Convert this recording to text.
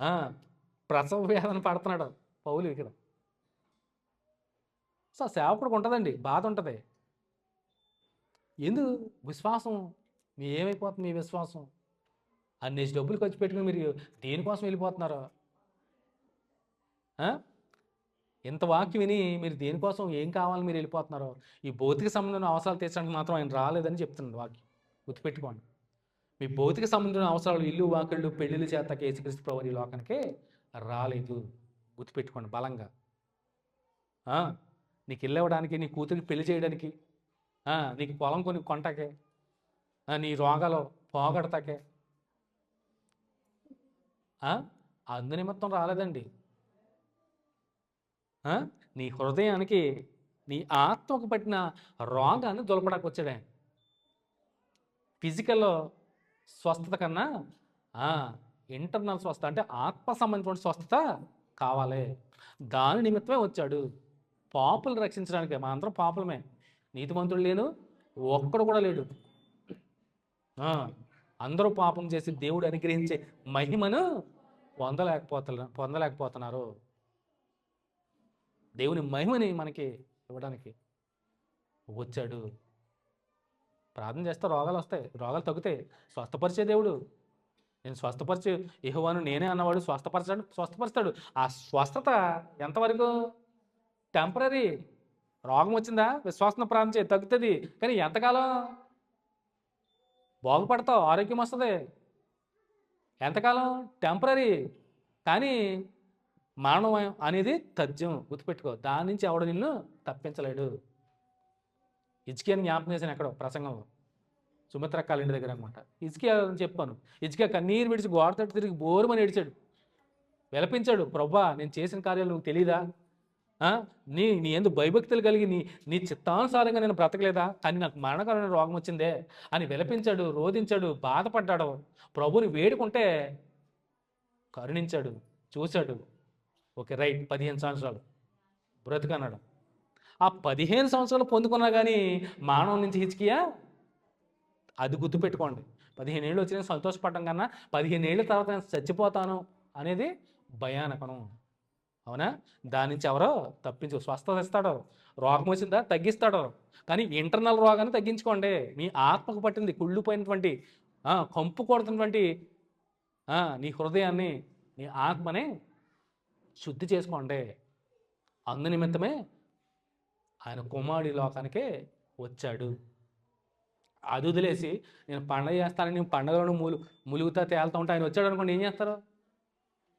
ఆ, ప్రసవ వేదన పడుతున్నాడు పౌలు ఇక్కడ. సో సేవకుడికి ఉంటుందండి, బాధ ఉంటుంది. ఎందుకు? విశ్వాసం మీ ఏమైపోతుంది? మీ విశ్వాసం అన్నేసి డబ్బులు ఖర్చు పెట్టుకుని మీరు దేనికోసం వెళ్ళిపోతున్నారు? ఇంత వాక్యం విని మీరు దేనికోసం ఏం కావాలని మీరు వెళ్ళిపోతున్నారు? ఈ భౌతిక సంబంధమైన అవసరాలు తీర్చడానికి మాత్రం ఆయన రాలేదని చెప్తున్నాడు వాక్యం. గుర్తుపెట్టుకోండి. మీ భౌతిక సంబంధమైన అవసరాలు, ఇల్లు వాకిళ్ళు పెళ్లిళ్ళు చేత యేసుక్రీస్తు ప్రభువు ఈ లోకానికి రాలేదు. గుర్తుపెట్టుకోండి బలంగా. ఆ, నీకు ఇల్లు ఇవ్వడానికి, నీ కూతురికి పెళ్లి చేయడానికి, నీకు పొలం కొని కొంటకే, నీ రోగాలు పోగొడతాకే, అందు నిమిత్తం రాలేదండి. నీ హృదయానికి, నీ ఆత్మకు పట్టిన రోగాన్ని దొలపడానికి వచ్చాడు ఆయన. ఫిజికల్ స్వస్థత కన్నా ఇంటర్నల్ స్వస్థత, అంటే ఆత్మ సంబంధించిన స్వస్థత కావాలి. దాని నిమిత్తమే వచ్చాడు. పాపులు రక్షించడానికే. మా అందరం పాపులమే, నీతిమంతుడు లేను ఒక్కడు కూడా లేడు. అందరూ పాపం చేసి దేవుడు అనుగ్రహించే మహిమను పొందలేకపోతున్నారు. దేవుని మహిమని మనకి ఇవ్వడానికి వచ్చాడు. ప్రార్థన చేస్తే రోగాలు వస్తాయి, రోగాలు తగ్గుతాయి. స్వస్థపరిచే దేవుడు. నేను స్వస్థపరిచే యెహోవాను నేనే అన్నవాడు స్వస్థపరుస్తాడు. ఆ స్వస్థత ఎంతవరకు? టెంపరీ. రోగం వచ్చిందా, విశ్వాసం ప్రార్థన చేయి, తగ్గుతుంది. కానీ ఎంతకాలం? బాగుపడతావు, ఆరోగ్యం వస్తుంది. ఎంతకాలం? టెంపరీ. కానీ మరణం అనేది తథ్యం. గుర్తుపెట్టుకో. దాని నుంచి ఎవడు నిన్ను తప్పించలేడు. హిజ్కియాని జ్ఞాపకం చేశాను ఎక్కడో ప్రసంగంలో, సుమిత్రక్కాల ఇంటి దగ్గర అనమాట. హిజ్కియా అని చెప్పాను. హిజ్కియా కన్నీరు విడిచి గోడ తట్టు తిరిగి బోరుమని ఏడిచాడు, విలపించాడు. ప్రభువా, నేను చేసిన కార్యాలు నువ్వు తెలీదా? నీ ఎందుకు భయభక్తులు కలిగి నీ చిత్తానుసారంగా నేను బ్రతకలేదా? కానీ నాకు మరణకరమైన రోగం వచ్చిందే అని విలపించాడు, రోధించాడు, బాధపడ్డాడు. ప్రభుని వేడుకుంటే కరుణించాడు, చూశాడు. ఓకే రైట్, 15 సంవత్సరాలు బ్రతుకన్నాడు. ఆ 15 సంవత్సరాలు పొందుకున్నా కానీ మానవం నుంచి హిజ్కియా, అది గుర్తుపెట్టుకోండి. 15 ఏళ్ళు వచ్చి నేను సంతోషపడడం కన్నా 15 ఏళ్ళ తర్వాత నేను చచ్చిపోతాను అనేది భయానకం. అవునా? దాని నుంచి ఎవరో తప్పించు. స్వస్థత ఇస్తాడో, రోగం వచ్చిందా తగ్గిస్తాడో. కానీ ఇంటర్నల్ రోగాన్ని తగ్గించుకోండి. మీ ఆత్మకు పట్టింది కుళ్ళిపోయినటువంటి, కంపు కొడుతున్నటువంటి నీ హృదయాన్ని, నీ ఆత్మని శుద్ధి చేసుకోండి. అందు నిమిత్తమే ఆయన కుమారుడి లోకానికే వచ్చాడు. అది వదిలేసి నేను పండగ చేస్తానని, నేను పండగలను ములుగుతా తేలుతూ ఉంటే ఆయన వచ్చాడు అనుకోండి, ఏం చేస్తారు?